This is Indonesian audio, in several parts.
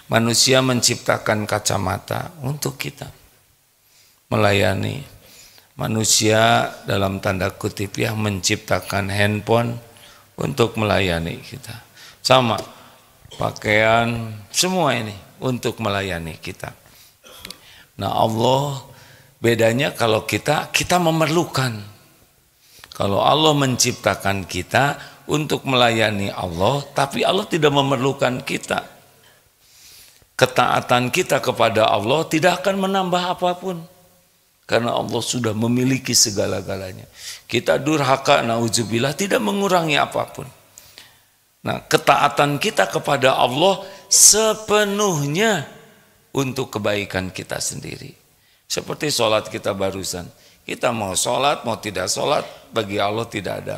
Manusia menciptakan kacamata untuk kita melayani. Manusia dalam tanda kutip ya menciptakan handphone untuk melayani kita. Sama pakaian, semua ini untuk melayani kita. Nah Allah bedanya kalau kita memerlukan. Kalau Allah menciptakan kita untuk melayani Allah, tapi Allah tidak memerlukan kita. Ketaatan kita kepada Allah tidak akan menambah apapun. Karena Allah sudah memiliki segala-galanya. Kita durhaka, na'udzubillah, tidak mengurangi apapun. Nah, ketaatan kita kepada Allah sepenuhnya untuk kebaikan kita sendiri. Seperti sholat kita barusan. Kita mau sholat, mau tidak sholat, bagi Allah tidak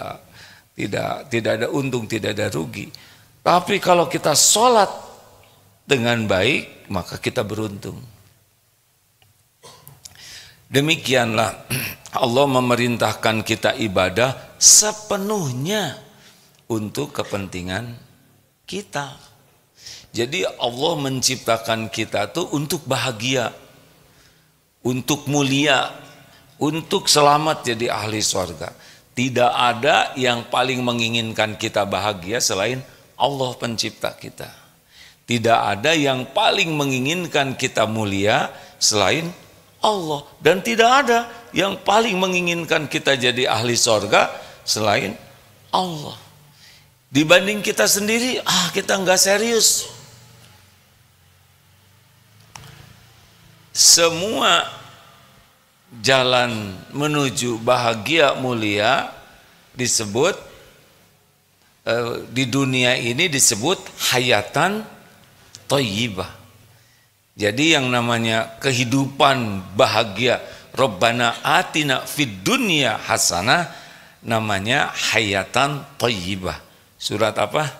ada untung, tidak ada rugi. Tapi kalau kita sholat dengan baik, maka kita beruntung. Demikianlah Allah memerintahkan kita ibadah sepenuhnya untuk kepentingan kita. Jadi Allah menciptakan kita tuh untuk bahagia, untuk mulia, untuk selamat jadi ahli surga. Tidak ada yang paling menginginkan kita bahagia selain Allah pencipta kita. Tidak ada yang paling menginginkan kita mulia selain Allah. Dan tidak ada yang paling menginginkan kita jadi ahli sorga selain Allah. Dibanding kita sendiri, kita nggak serius. Semua jalan menuju bahagia mulia disebut, di dunia ini disebut hayatan thayyibah. Jadi yang namanya kehidupan bahagia, Rabbana atina fid dunya hasanah, namanya hayatan thayyibah. Surat apa?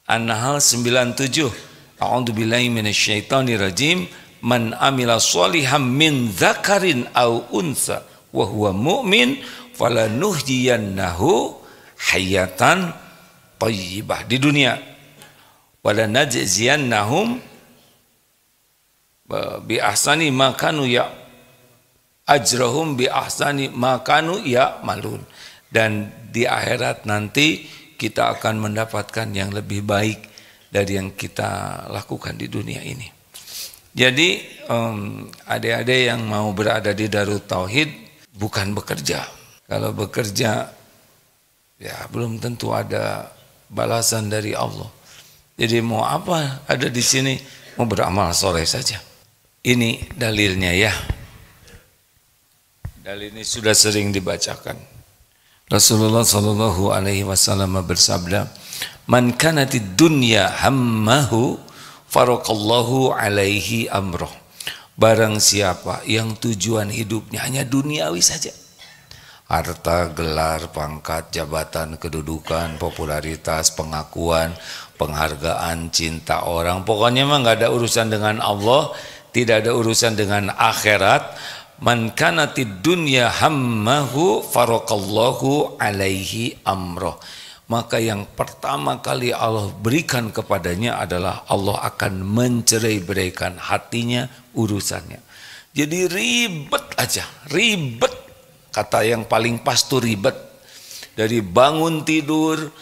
An-Nahl 97. A'udzubillahi minasyaitonirrajim. Man amila sholihan min dzakarin aw unsa wa huwa mu'min falanuhyiyannahu hayatan thayyibah di dunia. Wala najziyannahum bi ahsani ma kanu ya ajrahum bi ahsani ma kanu ya malun. Dan di akhirat nanti kita akan mendapatkan yang lebih baik dari yang kita lakukan di dunia ini. Jadi adik-adik yang mau berada di Darut Tauhid bukan bekerja. Kalau bekerja ya belum tentu ada balasan dari Allah. Jadi mau apa ada di sini, mau beramal soleh saja. Ini dalilnya ya. Dalil ini sudah sering dibacakan. Rasulullah Shallallahu Alaihi Wasallam bersabda, "Man kanatid dunya hammahu, faraqallahu alaihi amroh." Barang siapa yang tujuan hidupnya hanya duniawi saja, harta, gelar, pangkat, jabatan, kedudukan, popularitas, pengakuan, penghargaan, cinta orang, pokoknya mah nggak ada urusan dengan Allah, tidak ada urusan dengan akhirat. Man kanatid dunya hammahu faraqallahu alaihi amroh. Maka yang pertama kali Allah berikan kepadanya adalah Allah akan mencerai-beraikan hatinya, urusannya. Jadi ribet aja, ribet. Kata yang paling pas tuh ribet. Dari bangun tidur,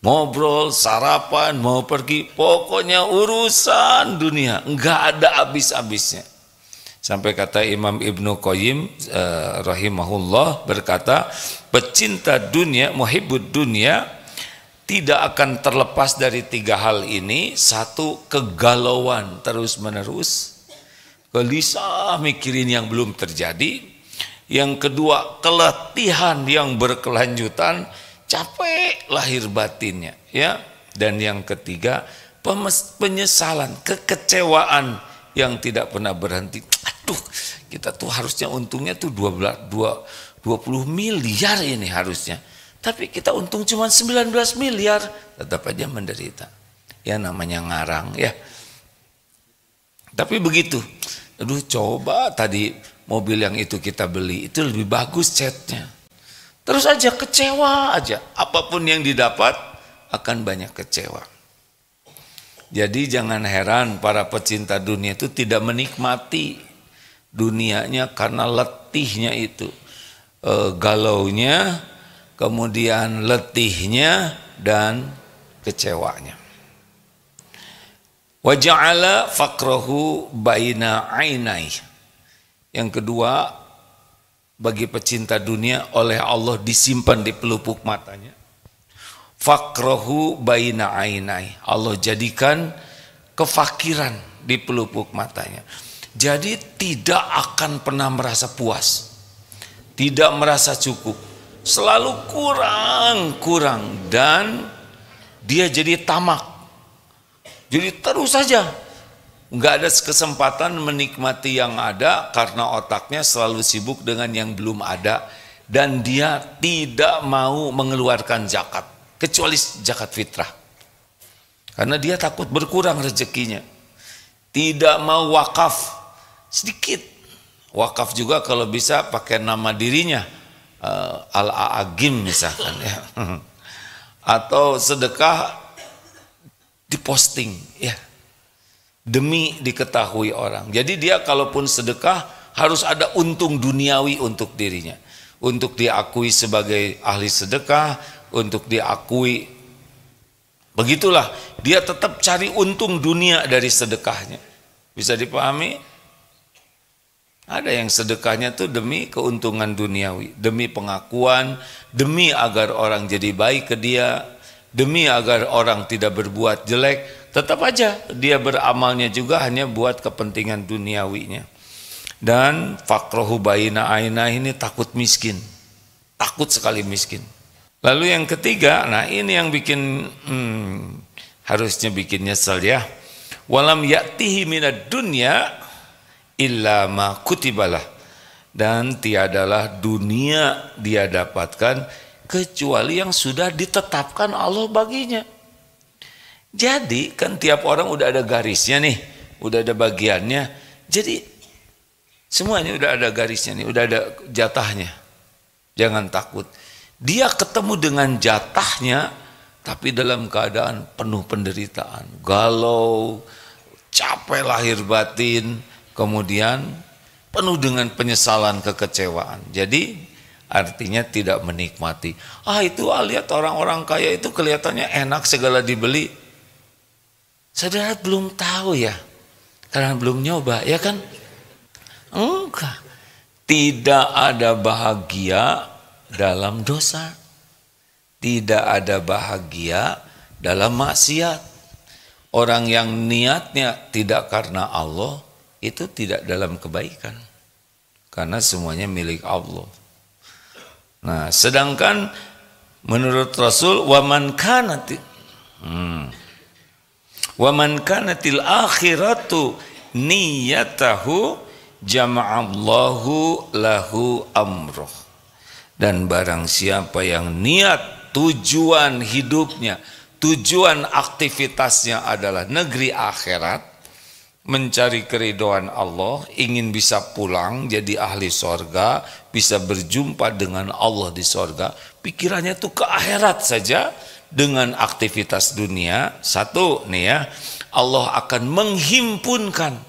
ngobrol, sarapan, mau pergi, pokoknya urusan dunia, enggak ada habis-habisnya. Sampai kata Imam Ibnu Qayyim rahimahullah berkata, pecinta dunia, muhibbud dunia, tidak akan terlepas dari tiga hal ini. Satu, kegalauan terus-menerus, gelisah mikirin yang belum terjadi. Yang kedua, keletihan yang berkelanjutan, capek lahir batinnya, ya. Dan yang ketiga, penyesalan, kekecewaan yang tidak pernah berhenti. Aduh, kita tuh harusnya untungnya tuh 20 miliar ini harusnya. Tapi kita untung cuma 19 miliar, tetap aja menderita. Ya namanya ngarang ya. Tapi begitu. Aduh, coba tadi mobil yang itu kita beli, itu lebih bagus catnya. Terus aja kecewa aja. Apapun yang didapat akan banyak kecewa. Jadi jangan heran para pecinta dunia itu tidak menikmati dunianya karena letihnya itu. Galaunya, kemudian letihnya dan kecewanya. Wa ja'ala faqrahu baina ainai. Yang kedua, bagi pecinta dunia oleh Allah disimpan di pelupuk matanya. Faqrahu baina ainai. Allah jadikan kefakiran di pelupuk matanya. Jadi tidak akan pernah merasa puas. Tidak merasa cukup. Selalu kurang dan dia jadi tamak. Jadi terus saja nggak ada kesempatan menikmati yang ada karena otaknya selalu sibuk dengan yang belum ada dan dia tidak mau mengeluarkan zakat kecuali zakat fitrah karena dia takut berkurang rezekinya. Tidak mau wakaf sedikit, wakaf juga kalau bisa pakai nama dirinya, Al-Aagim misalkan ya, atau sedekah diposting ya, demi diketahui orang. Jadi dia kalaupun sedekah harus ada untung duniawi untuk dirinya, untuk diakui sebagai ahli sedekah, untuk diakui. Begitulah, dia tetap cari untung dunia dari sedekahnya. Bisa dipahami? Ada yang sedekahnya tuh demi keuntungan duniawi, demi pengakuan, demi agar orang jadi baik ke dia, demi agar orang tidak berbuat jelek. Tetap aja dia beramalnya juga hanya buat kepentingan duniawinya. Dan faqrahu baina aina ini takut miskin, takut sekali miskin. Lalu yang ketiga, nah ini yang bikin harusnya bikin nyesel ya. Walam ya'tihi minad dunya illa ma kutibalah. Dan tiadalah dunia dia dapatkan kecuali yang sudah ditetapkan Allah baginya. Jadi kan tiap orang udah ada garisnya nih, udah ada bagiannya. Jadi semuanya udah ada garisnya nih, udah ada jatahnya. Jangan takut. Dia ketemu dengan jatahnya, tapi dalam keadaan penuh penderitaan, galau, capek lahir batin, kemudian penuh dengan penyesalan, kekecewaan. Jadi artinya tidak menikmati. Itu lihat orang-orang kaya itu kelihatannya enak segala dibeli. Saudara belum tahu ya, karena belum nyoba ya kan? Enggak. Tidak ada bahagia dalam dosa, tidak ada bahagia dalam maksiat. Orang yang niatnya tidak karena Allah itu tidak dalam kebaikan, karena semuanya milik Allah. Nah, sedangkan menurut Rasul waman kanatil akhiratu niyatahu jama'allahu lahu amruh. Dan barang siapa yang niat tujuan hidupnya, tujuan aktivitasnya adalah negeri akhirat, mencari keridhaan Allah, ingin bisa pulang jadi ahli sorga, bisa berjumpa dengan Allah di sorga, pikirannya tuh ke akhirat saja dengan aktivitas dunia. Satu nih ya, Allah akan menghimpunkan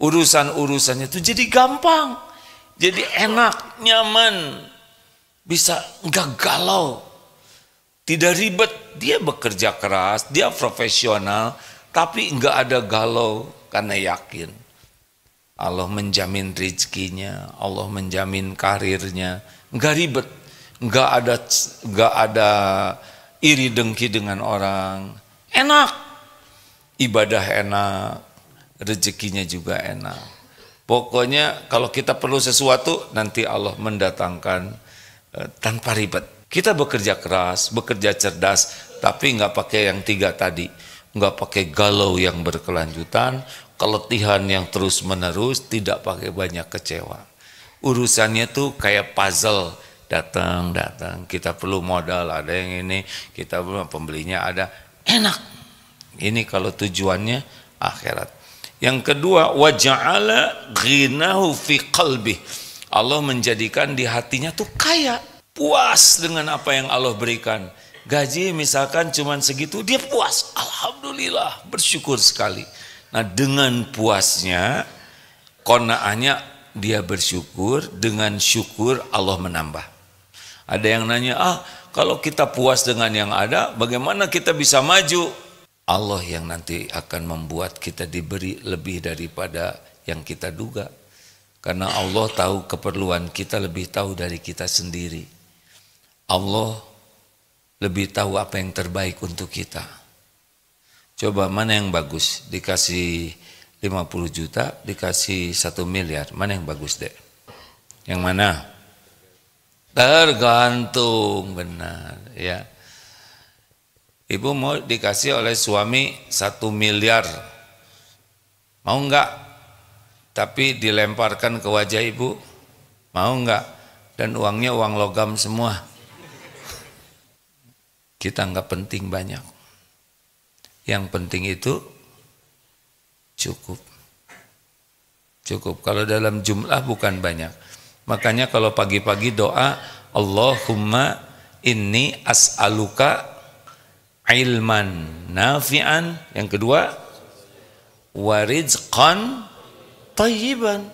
urusan-urusannya itu jadi gampang, jadi enak, nyaman. Bisa enggak galau, tidak ribet. Dia bekerja keras, dia profesional, tapi enggak ada galau karena yakin Allah menjamin rezekinya, Allah menjamin karirnya. Enggak ribet, enggak ada iri dengki dengan orang. Enak, ibadah enak, rezekinya juga enak. Pokoknya kalau kita perlu sesuatu, nanti Allah mendatangkan tanpa ribet. Kita bekerja keras, bekerja cerdas, tapi nggak pakai yang tiga tadi, nggak pakai galau yang berkelanjutan, keletihan yang terus menerus, tidak pakai banyak kecewa. Urusannya tuh kayak puzzle, datang, kita perlu modal, ada yang ini, kita perlu pembelinya ada, enak. Ini kalau tujuannya akhirat. Yang kedua, wa ja'ala ghinahu fi qalbi. Allah menjadikan di hatinya tuh kaya, puas dengan apa yang Allah berikan. gaji misalkan cuman segitu, dia puas, alhamdulillah, bersyukur sekali. Nah dengan puasnya, qanaahnya dia bersyukur, dengan syukur Allah menambah. Ada yang nanya, kalau kita puas dengan yang ada, bagaimana kita bisa maju? Allah yang nanti akan membuat kita diberi lebih daripada yang kita duga. Karena Allah tahu keperluan kita, lebih tahu dari kita sendiri. Allah lebih tahu apa yang terbaik untuk kita. Coba mana yang bagus? Dikasih 50 juta, dikasih 1 miliar. Mana yang bagus, Dek? Yang mana? Tergantung, benar. Ya. Ibu mau dikasih oleh suami 1 miliar. Mau enggak? Tapi dilemparkan ke wajah ibu, mau enggak? Dan uangnya uang logam semua. Kita enggak penting banyak. Yang penting itu cukup. Cukup. Kalau dalam jumlah bukan banyak. Makanya kalau pagi-pagi doa, Allahumma inni as'aluka ilman nafi'an. Yang kedua, warizqan tayyiban.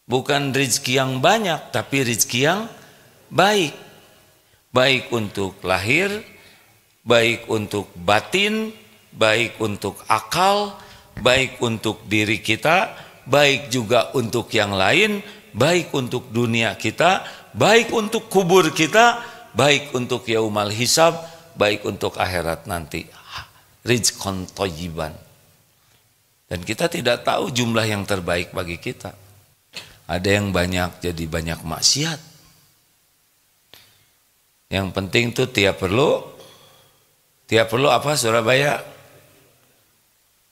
Bukan rezeki yang banyak, tapi rezeki yang baik. Baik untuk lahir, baik untuk batin, baik untuk akal, baik untuk diri kita, baik juga untuk yang lain, baik untuk dunia kita, baik untuk kubur kita, baik untuk yaumal hisab, baik untuk akhirat nanti. Rizqan tayyiban. Dan kita tidak tahu jumlah yang terbaik bagi kita. Ada yang banyak jadi banyak maksiat. Yang penting tuh tiap perlu apa Surabaya?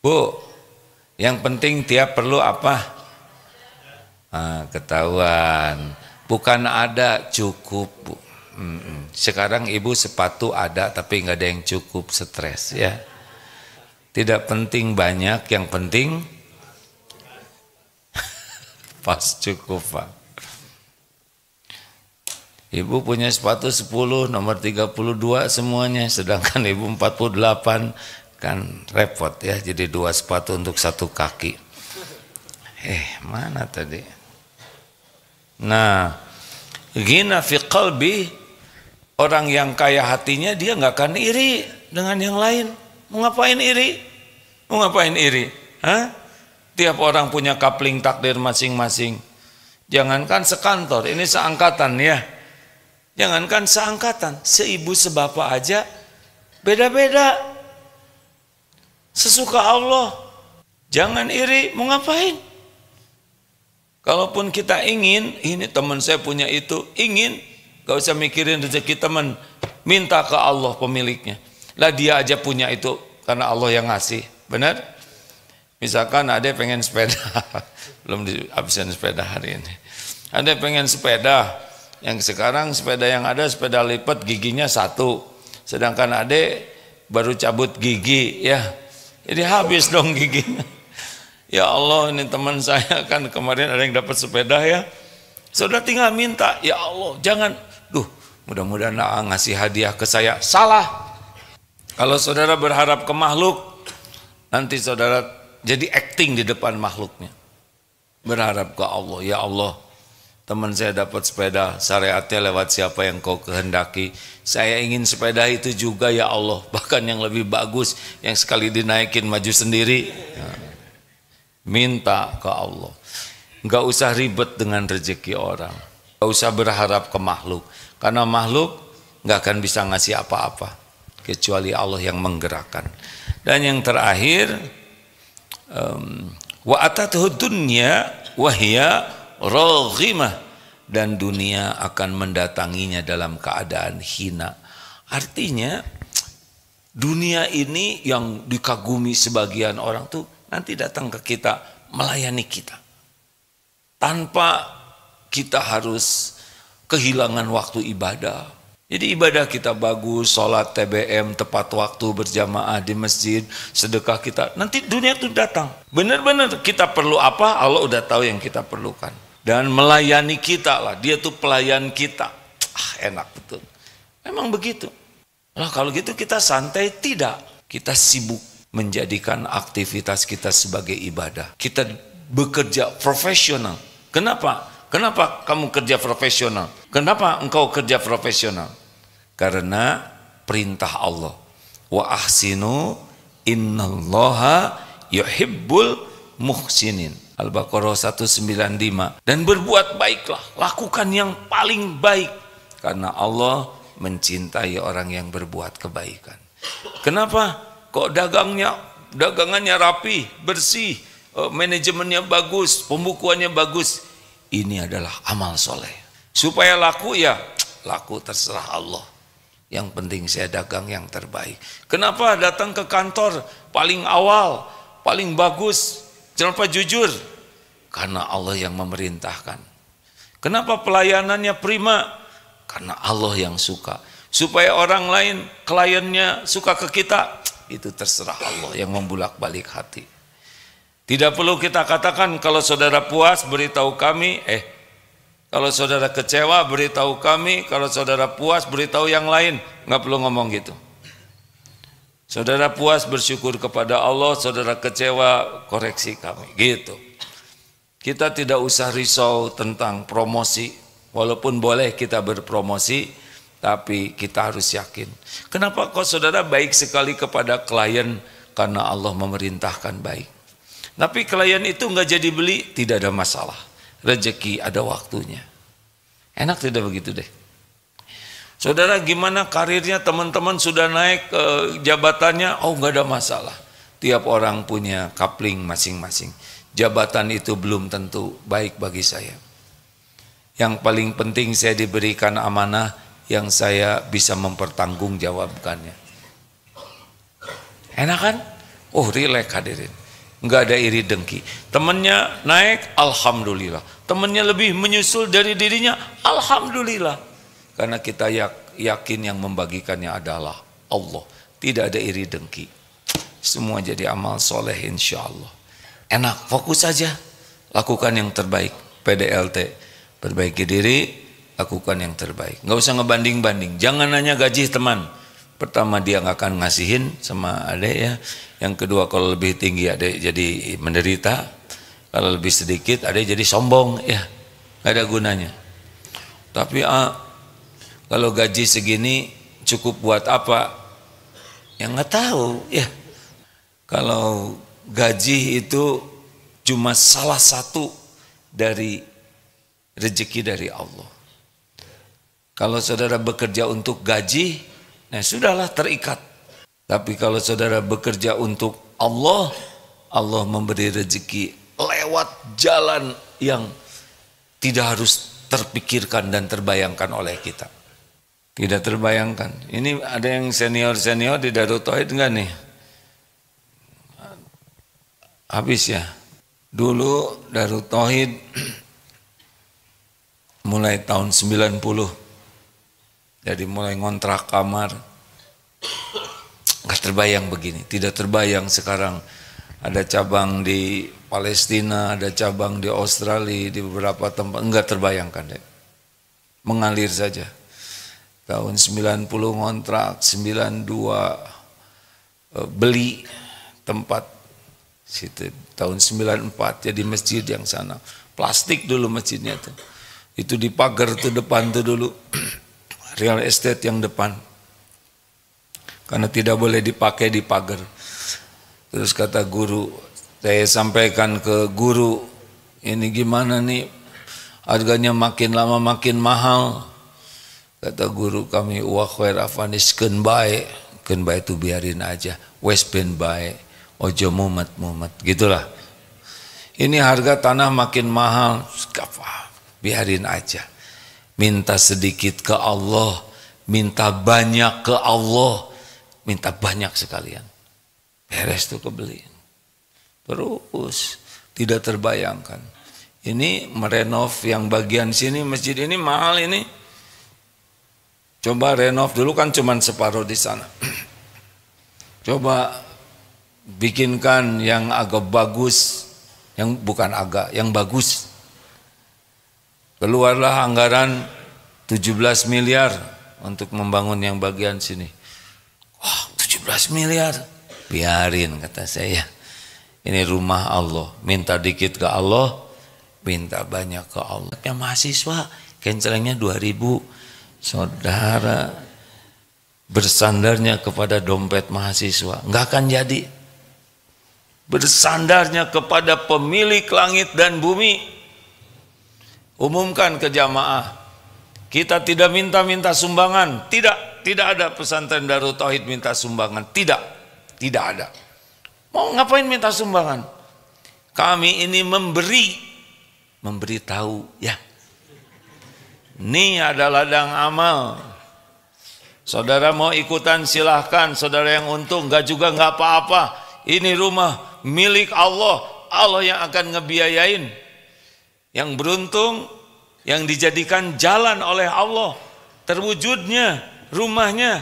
Bu, yang penting tiap perlu apa? Ketahuan. Bukan ada, cukup, Bu. Sekarang ibu sepatu ada tapi nggak ada yang cukup, stres ya. Tidak penting banyak, yang penting pas cukup, Pak. Ibu punya sepatu 10, nomor 32 semuanya, sedangkan ibu 48, kan repot ya, jadi 2 sepatu untuk 1 kaki. Mana tadi? Nah, ghina fi qalbi, orang yang kaya hatinya dia nggak akan iri dengan yang lain. Mau ngapain iri? Mau ngapain iri? Tiap orang punya kapling takdir masing-masing. Jangankan sekantor, ini seangkatan ya. Jangankan seangkatan, seibu sebapak aja beda-beda. Sesuka Allah. Jangan iri, mau ngapain? Kalaupun kita ingin, ini teman saya punya itu, ingin, gak usah mikirin rezeki teman, minta ke Allah pemiliknya. Lah dia aja punya itu karena Allah yang ngasih, benar? Misalkan ada pengen sepeda, belum dihabisin sepeda hari ini. Ada pengen sepeda, yang sekarang sepeda yang ada sepeda lipat giginya 1, sedangkan ada baru cabut gigi, ya. Jadi habis dong giginya. Ya Allah, ini teman saya kan kemarin ada yang dapat sepeda ya. Saudara tinggal minta, ya Allah, jangan, mudah-mudahan ngasih hadiah ke saya. Salah. Kalau saudara berharap ke makhluk, nanti saudara jadi acting di depan makhluknya. Berharap ke Allah, ya Allah, teman saya dapat sepeda, syariatnya lewat siapa yang kau kehendaki. Saya ingin sepeda itu juga ya Allah, bahkan yang lebih bagus, yang sekali dinaikin maju sendiri. Minta ke Allah. Enggak usah ribet dengan rezeki orang. Enggak usah berharap ke makhluk, karena makhluk enggak akan bisa ngasih apa-apa kecuali Allah yang menggerakkan. Dan yang terakhir, wa atatuhu dunya wa hiya raghimah, dan dunia akan mendatanginya dalam keadaan hina. Artinya dunia ini yang dikagumi sebagian orang tuh nanti datang ke kita melayani kita tanpa kita harus kehilangan waktu ibadah. Jadi ibadah kita bagus, sholat TBM tepat waktu, berjamaah di masjid, sedekah kita, nanti dunia itu datang. Benar-benar kita perlu apa, Allah udah tahu yang kita perlukan. Dan melayani kita lah, dia tuh pelayan kita. Enak betul. Memang begitu. Lah kalau gitu kita santai? Tidak. Kita sibuk menjadikan aktivitas kita sebagai ibadah. Kita bekerja profesional. Kenapa? Kenapa kamu kerja profesional? Kenapa engkau kerja profesional? Karena perintah Allah. Wa ahsinu innallaha yuhibbul muhsinin. Al-Baqarah 195. Dan berbuat baiklah, lakukan yang paling baik, karena Allah mencintai orang yang berbuat kebaikan. Kenapa? Kok dagangannya rapi, bersih, manajemennya bagus, pembukuannya bagus. Ini adalah amal soleh. Supaya laku, ya laku terserah Allah. Yang penting saya dagang yang terbaik. Kenapa datang ke kantor paling awal, paling bagus? Kenapa jujur? Karena Allah yang memerintahkan. Kenapa pelayanannya prima? Karena Allah yang suka. Supaya orang lain, kliennya suka ke kita, itu terserah Allah yang membulak-balik hati. Tidak perlu kita katakan kalau saudara puas beritahu kami, kalau saudara kecewa beritahu kami, kalau saudara puas beritahu yang lain. Nggak perlu ngomong gitu. Saudara puas bersyukur kepada Allah, saudara kecewa koreksi kami, gitu. Kita tidak usah risau tentang promosi, walaupun boleh kita berpromosi, tapi kita harus yakin. Kenapa kok saudara baik sekali kepada klien? Karena Allah memerintahkan baik. Tapi klien itu nggak jadi beli, tidak ada masalah. Rezeki ada waktunya. Enak tidak begitu deh? Saudara gimana karirnya, teman-teman sudah naik ke jabatannya? Oh, nggak ada masalah. Tiap orang punya kapling masing-masing. Jabatan itu belum tentu baik bagi saya. Yang paling penting saya diberikan amanah yang saya bisa mempertanggungjawabkannya. Enak kan? Oh, rileks hadirin. Nggak ada iri dengki. Temennya naik, alhamdulillah. Temennya lebih menyusul dari dirinya, alhamdulillah. Karena kita yakin yang membagikannya adalah Allah. Tidak ada iri dengki. Semua jadi amal soleh insya Allah. Enak, fokus saja. Lakukan yang terbaik. PDLT, perbaiki diri, lakukan yang terbaik. Nggak usah ngebanding-banding. Jangan nanya gaji teman. Pertama dia nggak akan ngasihin sama adek ya. Yang kedua kalau lebih tinggi adek jadi menderita. Kalau lebih sedikit adek jadi sombong ya. Nggak ada gunanya. Tapi kalau gaji segini cukup buat apa? Ya nggak tahu ya. Kalau gaji itu cuma salah satu dari rezeki dari Allah. Kalau saudara bekerja untuk gaji, nah sudahlah terikat. Tapi kalau saudara bekerja untuk Allah, Allah memberi rezeki lewat jalan yang tidak harus terpikirkan dan terbayangkan oleh kita. Tidak terbayangkan. Ini ada yang senior-senior di Darut Tauhid enggak nih? Habis ya. Dulu Darut Tauhid mulai tahun 90. Jadi mulai ngontrak kamar. Enggak terbayang begini. Tidak terbayang sekarang ada cabang di Palestina, ada cabang di Australia, di beberapa tempat. Enggak terbayangkan deh. Mengalir saja. Tahun 90 ngontrak, 92 beli tempat situ. Tahun 94 jadi masjid yang sana. Plastik dulu masjidnya tuh. Itu dipagar tuh depan tuh dulu. Real estate yang depan. Karena tidak boleh dipakai di pagar. Terus kata guru, saya sampaikan ke guru, ini gimana nih? Harganya makin lama makin mahal. Kata guru kami, wa khair afanis keun bae itu biarin aja, wes ben bae, ojo mumet, gitulah. Ini harga tanah makin mahal, biarin aja. Minta sedikit ke Allah, minta banyak ke Allah, minta banyak sekalian. Beres tuh kebeli. Terus tidak terbayangkan. Ini merenov yang bagian sini masjid ini mahal ini. Coba renov dulu kan cuman separuh di sana. Coba bikinkan yang agak bagus, yang bukan agak, yang bagus. Keluarlah anggaran 17 miliar untuk membangun yang bagian sini. Oh, 17 miliar. Biarin kata saya. Ini rumah Allah. Minta dikit ke Allah, minta banyak ke Allah. Ya mahasiswa, kencelengnya 2000. Saudara, bersandarnya kepada dompet mahasiswa, nggak akan jadi. Bersandarnya kepada pemilik langit dan bumi. Umumkan ke jamaah. Kita tidak minta-minta sumbangan. Tidak ada pesantren Darut Tauhid minta sumbangan. Tidak ada. Mau ngapain minta sumbangan? Kami ini memberi tahu ya. Ini adalah ladang amal. Saudara mau ikutan silahkan. Saudara yang untung enggak juga enggak apa-apa. Ini rumah milik Allah. Allah yang akan ngebiayain. Yang beruntung yang dijadikan jalan oleh Allah, terwujudnya rumahnya.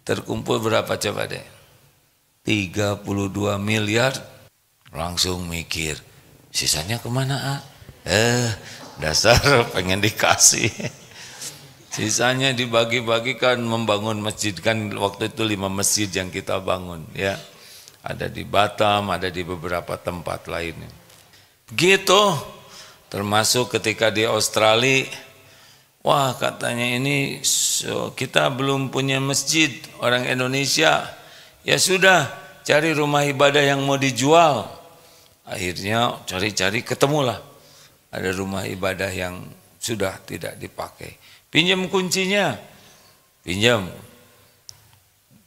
Terkumpul berapa coba deh? 32 miliar. Langsung mikir, sisanya kemana? Dasar pengen dikasih. Sisanya dibagi-bagikan membangun masjid. Kan waktu itu 5 masjid yang kita bangun ya. Ada di Batam, ada di beberapa tempat lainnya. Gitu. Termasuk ketika di Australia, wah katanya ini kita belum punya masjid, orang Indonesia. Ya sudah, cari rumah ibadah yang mau dijual. Akhirnya cari-cari ketemulah. Ada rumah ibadah yang sudah tidak dipakai. Pinjam kuncinya. Pinjam.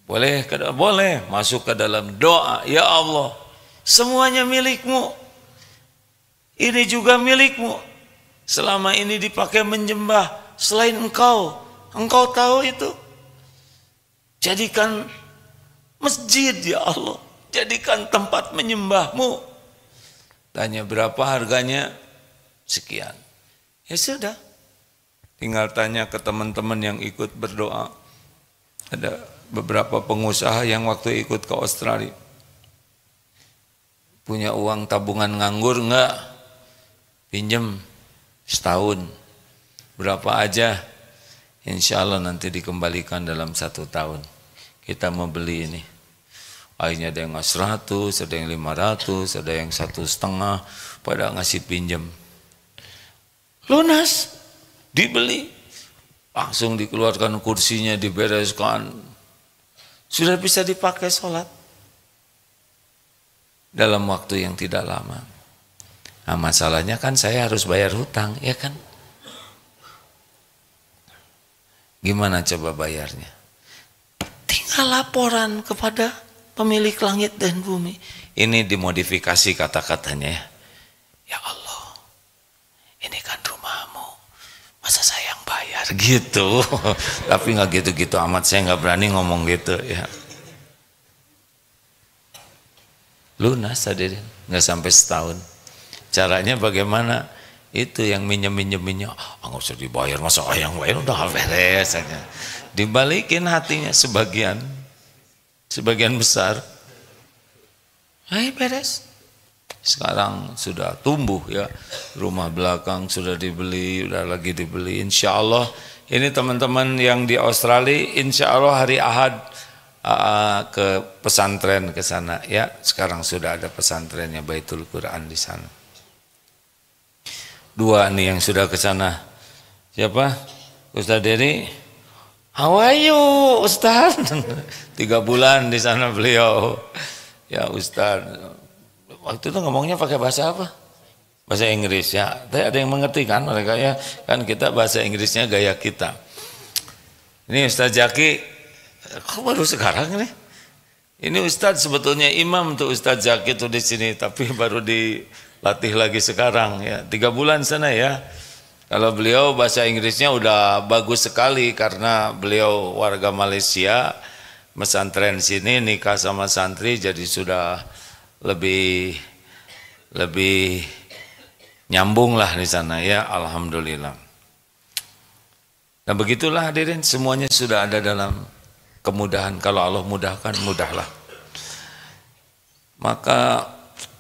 Boleh, boleh. Masuk ke dalam doa. Ya Allah, semuanya milikmu. Ini juga milikmu. Selama ini dipakai menyembah selain engkau. Engkau tahu itu. Jadikan masjid ya Allah. Jadikan tempat menyembahmu. Tanya berapa harganya? Sekian. Ya sudah. Tinggal tanya ke teman-teman yang ikut berdoa. Ada beberapa pengusaha yang waktu ikut ke Australia. Punya uang tabungan nganggur enggak? Pinjem setahun. Berapa aja? Insya Allah nanti dikembalikan dalam 1 tahun. Kita mau beli ini. Akhirnya ada yang 100, ada yang 500, ada yang 1,5, pada ngasih pinjam. Lunas, dibeli, langsung dikeluarkan kursinya, dibereskan. Sudah bisa dipakai sholat. Dalam waktu yang tidak lama. Nah masalahnya kan saya harus bayar hutang, ya kan? Gimana coba bayarnya? Tinggal laporan kepada pemilik langit dan bumi. Ini dimodifikasi kata-katanya ya. Ya Allah, ini kan rumahmu, masa saya yang bayar gitu. Tapi nggak gitu-gitu amat, saya nggak berani ngomong gitu ya. Lunas hadirin, nggak sampai setahun. Caranya bagaimana? Itu yang minjem-minjemnya, nggak usah dibayar, masa yang bayar udah beres aja. Dibalikin hatinya sebagian besar. Ayo beres. Sekarang sudah tumbuh ya, rumah belakang sudah dibeli, udah lagi dibeli. Insya Allah ini teman-teman yang di Australia, insya Allah hari Ahad ke pesantren ke sana ya. Sekarang sudah ada pesantrennya Baitul Quran di sana. 2 nih yang sudah ke sana. Siapa? Ustaz Dery. How are you, Ustaz? 3 bulan di sana beliau. Ya Ustaz. Waktu itu ngomongnya pakai bahasa apa? Bahasa Inggris ya. Tapi ada yang mengerti kan mereka ya. Kan kita bahasa Inggrisnya gaya kita. Ini Ustaz Zaki. Kok baru sekarang nih? Ini Ustaz sebetulnya imam tuh Ustaz Zaki tuh di sini. Tapi baru dilatih lagi sekarang ya. 3 bulan sana ya. Kalau beliau bahasa Inggrisnya udah bagus sekali karena beliau warga Malaysia, pesantren sini nikah sama santri jadi sudah lebih nyambung lah di sana ya, alhamdulillah. Nah begitulah hadirin, semuanya sudah ada dalam kemudahan. Kalau Allah mudahkan, mudahlah. Maka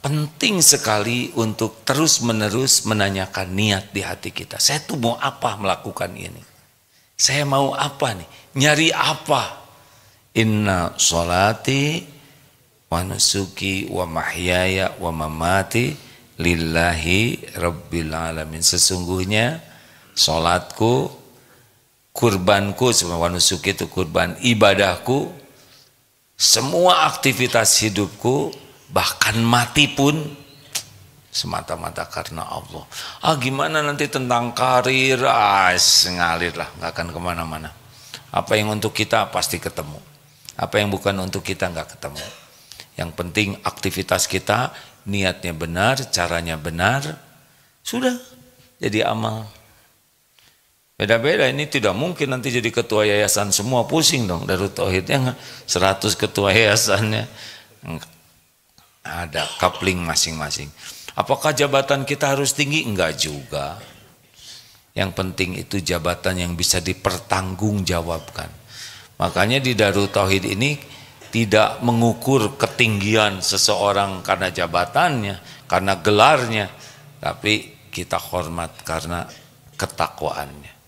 penting sekali untuk terus-menerus menanyakan niat di hati kita. Saya tuh mau apa melakukan ini? Saya mau apa nih? Nyari apa? Inna sholati wa nusuki wa mahyaya wa mamati lillahi rabbil alamin. Sesungguhnya sholatku, kurbanku, wa nusuki itu kurban, ibadahku, semua aktivitas hidupku, bahkan mati pun semata-mata karena Allah. Gimana nanti tentang karir? Ngalir lah, nggak akan kemana-mana. Apa yang untuk kita pasti ketemu, apa yang bukan untuk kita nggak ketemu. Yang penting aktivitas kita, niatnya benar, caranya benar, sudah jadi amal. Beda-beda, ini tidak mungkin nanti jadi ketua yayasan semua, pusing dong. Darut Tauhidnya 100 ketua yayasannya, ada coupling masing-masing. Apakah jabatan kita harus tinggi? Enggak juga. Yang penting itu jabatan yang bisa dipertanggungjawabkan. Makanya di Darut Tauhid ini tidak mengukur ketinggian seseorang karena jabatannya, karena gelarnya, tapi kita hormat karena ketakwaannya.